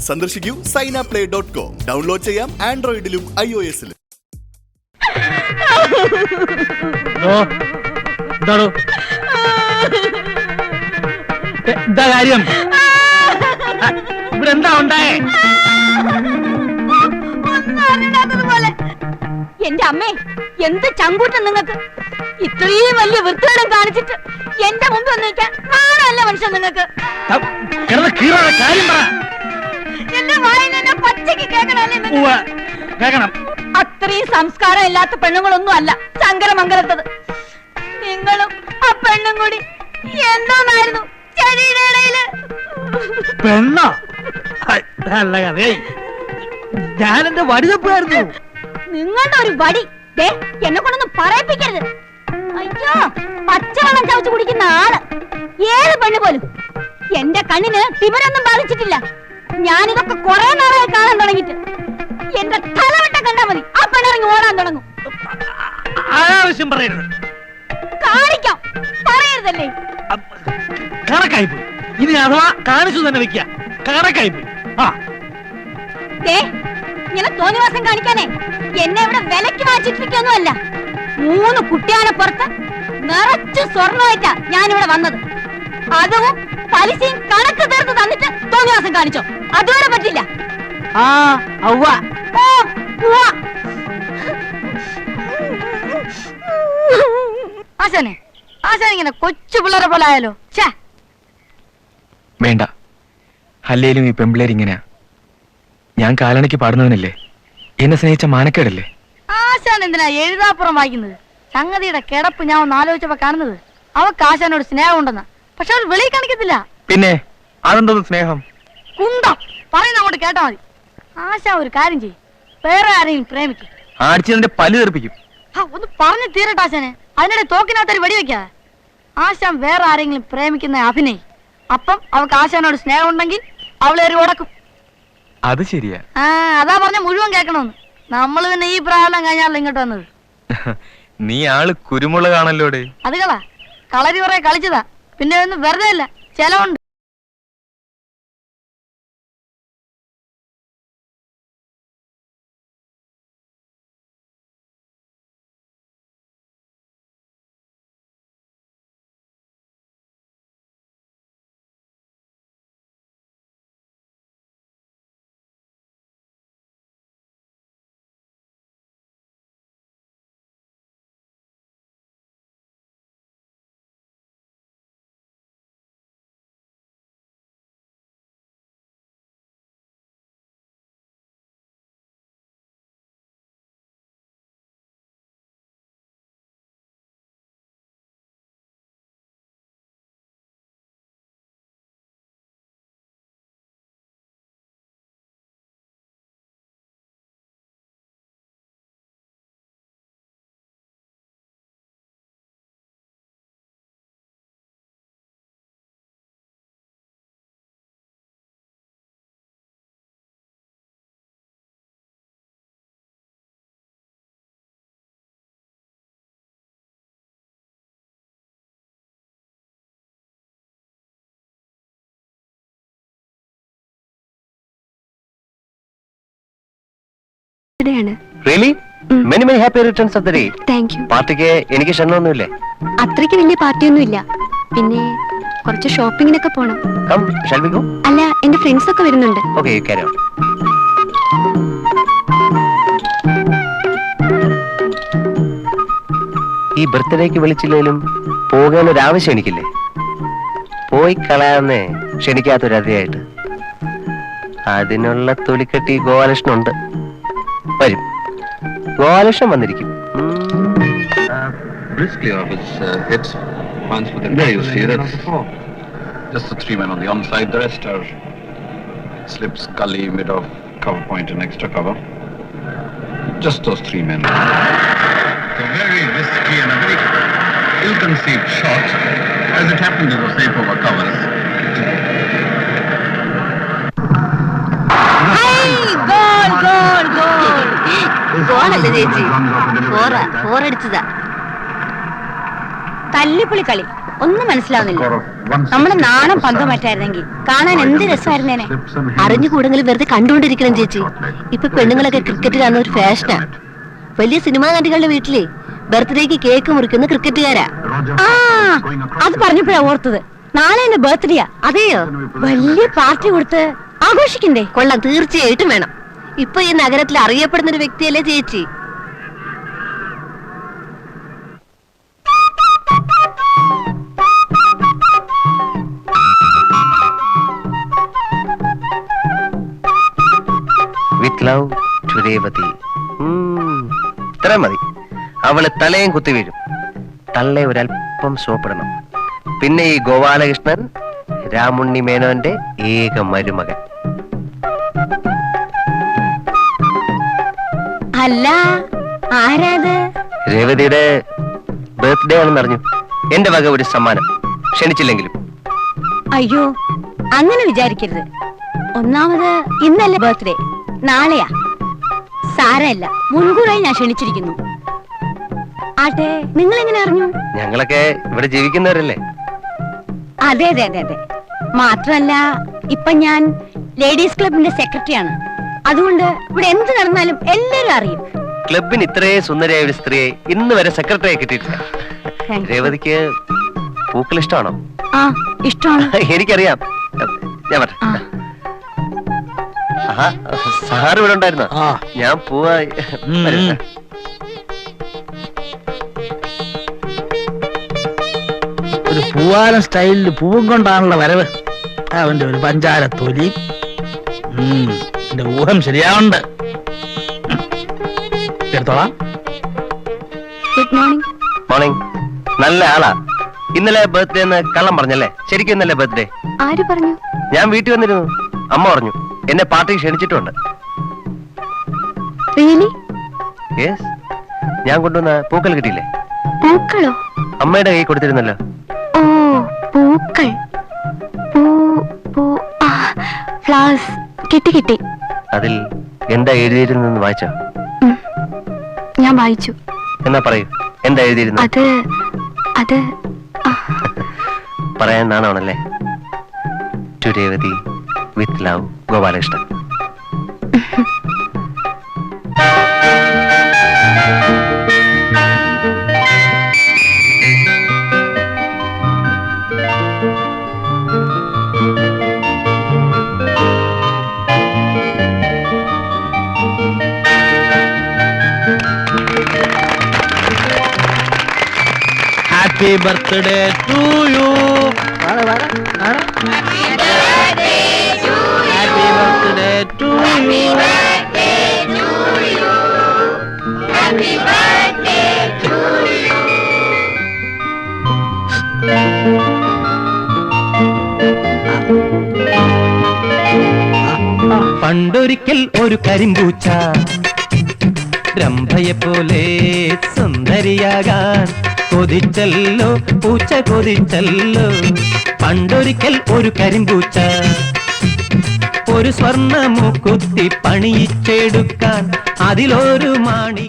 സന്ദർശിക്കൂ signaplay.com. Download ചെയ്യാം ആൻഡ്രോയിഡിലും iOS-ലും. എന്താ കാര്യം? ഇവിടെ എന്താ ഉണ്ടായേ? എന്റെ അമ്മേ, എന്ത് ചങ്കൂറ്റം നിങ്ങൾക്ക്! ഇത്രയും വലിയ വൃത്തികേടും കാണിച്ചിട്ട് എന്റെ മുമ്പ് വന്നിരിക്കാൻ നാളല്ല മനുഷ്യൻ നിങ്ങൾക്ക്. എന്റെ വായിൽ തന്നെ പച്ചയ്ക്ക് കേൾക്കണം. അത്രയും സംസ്കാരം ഇല്ലാത്ത പെണ്ണുങ്ങളൊന്നും അല്ല ശങ്കരമംഗലത്തത്. നിങ്ങളും ആ പെണ്ണും കൂടി എന്തോന്നായിരുന്നു ചെടിയുടെ ഇടയില്. പെണ്ണോ? നല്ല കഥയായി. ഞാൻ എന്റെ വടി തപ്പായിരുന്നു. നിങ്ങളുടെ ഒരു വടി എന്നെ കൊണ്ടൊന്നും പറയിപ്പിക്കരുത്. അയ്യോ, പച്ചവെള്ളം ചവച്ചു കുടിക്കുന്ന ആള് ഏത് പെണ്ണ് പോലും. എന്റെ കണ്ണിന് തിമിരൊന്നും ബാധിച്ചിട്ടില്ല. ഞാനിതൊക്കെ കുറെ നാളായി കാണാൻ തുടങ്ങിട്ട്. എന്റെ തലവട്ട കണ്ടാ മതി ആ പെണ്ണിറങ്ങി ഓടാൻ തുടങ്ങും. ആവശ്യം പറയരുത്. കാണിക്കാം, പറയരുതല്ലേ. കണക്കായി പോയി. ഇനി അഥവാ കാണിച്ചു തന്നെ വെക്ക. കണക്കായി പോയി. ഇങ്ങനെ തോന്നിവാസം കാണിക്കാനേ എന്നെ ഇവിടെ വിലക്ക് വാങ്ങിച്ചിട്ടിരിക്കൊന്നുമല്ല. 3 കുട്ടിയാനെ പുറത്ത് നിറച്ചു സ്വർണ്ണമായിട്ടാ ഞാനിവിടെ വന്നത്. അതും പലിശയും കണക്ക് തീർത്ത് തന്നിട്ട് തോന്നിവാസം കാണിച്ചോ? അതുവരെ പറ്റില്ല. ആശാനെ, ആശാൻ ഇങ്ങനെ കൊച്ചു പിള്ളേരെ പോലെ ആയാലോ? വേണ്ട, അല്ലേലും ഈ പെമ്പിള്ളേരിങ്ങനെയാ. ഞാൻ കാലണയ്ക്ക് പാടുന്നവനല്ലേ? എന്നെ സ്നേഹിച്ച മാനക്കേടല്ലേ? ആശാൻ എന്തിനാ എഴുതാപ്പുറം വായിക്കുന്നത്? സംഗതിയുടെ കിടപ്പ് ഞാൻ ഒന്ന് ആലോചിച്ചപ്പോ കാണുന്നത് അവക്ക് ആശാനോട് സ്നേഹം ഉണ്ടെന്ന. പക്ഷെ അവൾ വെളിയിൽ കാണിക്കത്തില്ല. പിന്നെ അതെന്തോന്ന് സ്നേഹം? കുന്തം പറയുന്ന അങ്ങോട്ട് കേട്ടാ മതി. ആശാ ഒരു കാര്യം ചെയ്യും, വേറെ ആരെയും പ്രേമിക്കും. ആടിച്ചതിന്റെ പല്ല് തെറിപ്പിക്കും. ഒന്ന് പറഞ്ഞു തീരട്ടെ ആശാനെ. അതിനിടെ തോക്കിനകത്തൊരു വെടിവെക്കാ. ആശാൻ വേറെ ആരെങ്കിലും പ്രേമിക്കുന്ന അഭിനയി. അപ്പം അവക്ക് ആശാനോട് സ്നേഹം ഉണ്ടെങ്കിൽ അവളെ ഒരു ഉടക്കും. അത് ശരിയാ. അതാ പറഞ്ഞ മുഴുവൻ കേൾക്കണമെന്ന്. നമ്മള് പിന്നെ ഈ പ്രായം കഴിഞ്ഞാണല്ലോ ഇങ്ങോട്ട് വന്നത്. നീ ആള് കുരുമുളകാണല്ലോടെ. അത് കളരി കുറെ കളിച്ചതാ. പിന്നെ ഒന്നും വെറുതെ അല്ല, ചെലവുണ്ട്. Really? Many happy returns of the day. Thank you. പാർട്ടിക്ക് എനിക്ക് ക്ഷണമൊന്നുമില്ലേ? അത്രയ്ക്ക് വലിയ പാർട്ടിയൊന്നുമില്ല. പിന്നെ കുറച്ച് ഷോപ്പിങ്ങിനൊക്കെ പോണം. Come, shall we go? അല്ല, എന്റെ ഫ്രണ്ട്സ് ഒക്കെ വരുന്നുണ്ട്. Okay, you carry on. ഈ ബർത്ത്ഡേക്ക് വിളിച്ചില്ലേലും പോകാൻ ഒരു ആവശ്യം എനിക്കില്ലേ? പോയി കളയാന്നേ ക്ഷണിക്കാത്തൊരു അതിയായിട്ട്. അതിനുള്ള തൊലിക്കെട്ടി ഗോപാലകൃഷ്ണനുണ്ട്. വരും. ഗോപാലകൃഷ്ണൻ വന്നിരിക്കും. Briskly off his hips, once with the there you see that's just the 3 men on the onside. The rest are slips, gully, mid of cover point and extra cover. Just those 3 men. So very risky and a very ill-conceived shot. As it happened, it was safe over covers. ഗോളല്ലേ ചേച്ചി? 4 അടിച്ചതാ. തല്ലിപ്പൊളി കളി. ഒന്നും മനസ്സിലാവുന്നില്ല. നമ്മുടെ നാണം പന്തം പറ്റായിരുന്നെങ്കിൽ കാണാൻ എന്ത് രസമായിരുന്നേനെ. അറിഞ്ഞുകൂടെങ്കിലും വെറുതെ കണ്ടുകൊണ്ടിരിക്കണം ചേച്ചി. ഇപ്പൊ പെണ്ണുങ്ങളൊക്കെ ക്രിക്കറ്റ് കാണുന്ന ഒരു ഫാഷനാ. വലിയ സിനിമാ നടികളുടെ വീട്ടിലെ ബർത്ത്ഡേക്ക് കേക്ക് മുറിക്കുന്ന ക്രിക്കറ്റുകാരാ. ആ അത് പറഞ്ഞപ്പോഴാ ഓർത്തത്. നാളെ എന്റെ ബർത്ത്ഡേയാ. അതെയോ? വലിയ പാർട്ടി കൊടുത്ത് ആഘോഷിക്കണ്ടേ? കൊള്ളാം, തീർച്ചയായിട്ടും വേണം. ഇപ്പൊ ഈ നഗരത്തിൽ അറിയപ്പെടുന്ന ഒരു വ്യക്തിയല്ലേ ചേച്ചി. With love to Revathi. ഇത്ര മതി. അവള് തലയും കുത്തി വീഴും. തള്ളെ ഒരല്പം സോപ്പിടണം. പിന്നെ ഈ ഗോപാലകൃഷ്ണൻ രാമുണ്ണി മേനോന്റെ ഏക മരുമകൻ. അല്ല, ആരാത്? രേവതിയുടെ ബർത്ത്ഡേ ആണെന്ന് അറിഞ്ഞു. എന്റെ വക ഒരു സമ്മാനം, ക്ഷണിച്ചില്ലെങ്കിലും. അയ്യോ, അങ്ങനെ വിചാരിക്കരുത്. ഒന്നാമത് ഇന്നല്ലേ ബർത്ത്ഡേ, നാളെയാ. സാരമില്ല, മുൻകൂറായി ഞാൻ ക്ഷണിച്ചിരിക്കുന്നു. ആട്ടെ, നിങ്ങൾ എങ്ങനെ അറിഞ്ഞു? ഞങ്ങളൊക്കെ ഇവിടെ ജീവിക്കുന്നവരല്ലേ. അതെ അതെ അതെ അതെ. മാത്രല്ല, ഇപ്പൊ ഞാൻ ലേഡീസ് ക്ലബിന്റെ സെക്രട്ടറിയാണ്. അതുകൊണ്ട് ഇവിടെ എന്ത് നടന്നാലും എല്ലാരും അറിയും. ക്ലബിന് ഇത്രേ സുന്ദരിയായ ഒരു സ്ത്രീയെ ഇന്ന് വരെ സെക്രട്ടറിയെ കിട്ടിയിട്ടില്ല. Thank you. രേവതിക്ക് പൂക്കൾ ഇഷ്ടമാണോ? ആ, ഇഷ്ടമാണ്. എനിക്കറിയാം. ഞാൻ പറ. ആ. ആഹാ, സാർ ഇവിടെ ഉണ്ടായിരുന്നോ? ആ. ഞാൻ പോവാ. ഉം. ഒരു പൂവാലൻ സ്റ്റൈലിൽ പൂവും കൊണ്ടാണുള്ള വരവ്. അവന്റെ ഒരു പഞ്ചാര തൊലി. എന്റെ ഊഹം ശരിയാവുണ്ട്. എടുത്തോളാം. Good morning. മോർണിംഗ്. നല്ല ആളാ. ഇന്നലെ ബർത്ത്ഡേ എന്ന് കള്ളം പറഞ്ഞല്ലേ? ശരിക്കും ഇന്നലെ ബർത്ത്ഡേ. ആര് പറഞ്ഞു? ഞാൻ വീട്ടിൽ വന്നിരുന്നു. അമ്മ പറഞ്ഞു എന്നെ പാർട്ടി ക്ഷണിച്ചിട്ടുണ്ട്. റിയലി? യെസ്. ഞാൻ കൊണ്ടുവന്ന പൂക്കൾ കിട്ടിയില്ലേ? പൂക്കളോ? അമ്മയുടെ കൈ കൊടുത്തിരുന്നല്ലോ. ഓ, പൂക്കൾ. ഫ്ലവേഴ്സ്. കിട്ടി കിട്ടി. അതിൽ എന്താ എഴുതിയിരുന്നെന്ന് വായിച്ചോ? ഞാൻ വായിച്ചു. എന്നാ പറയൂ, എന്താ എഴുതിയിരുന്നത്? അത് പറയാൻ നാണാണല്ലേ? To Revathi with love, Gopalakrishnan. Happy birthday to you. Happy birthday to പണ്ടൊരിക്കൽ ഒരു കരിമ്പൂച്ച രംഭയെ പോലെ സുന്ദരിയാകാൻ കൊതിച്ചല്ലോ, പൂച്ച കൊതിച്ചല്ലോ. പണ്ടൊരിക്കൽ ഒരു കരിമ്പൂച്ച ഒരു സ്വർണ്ണ മൂക്കുത്തി പണിയിച്ചെടുക്കാൻ അതിലൊരു മാണി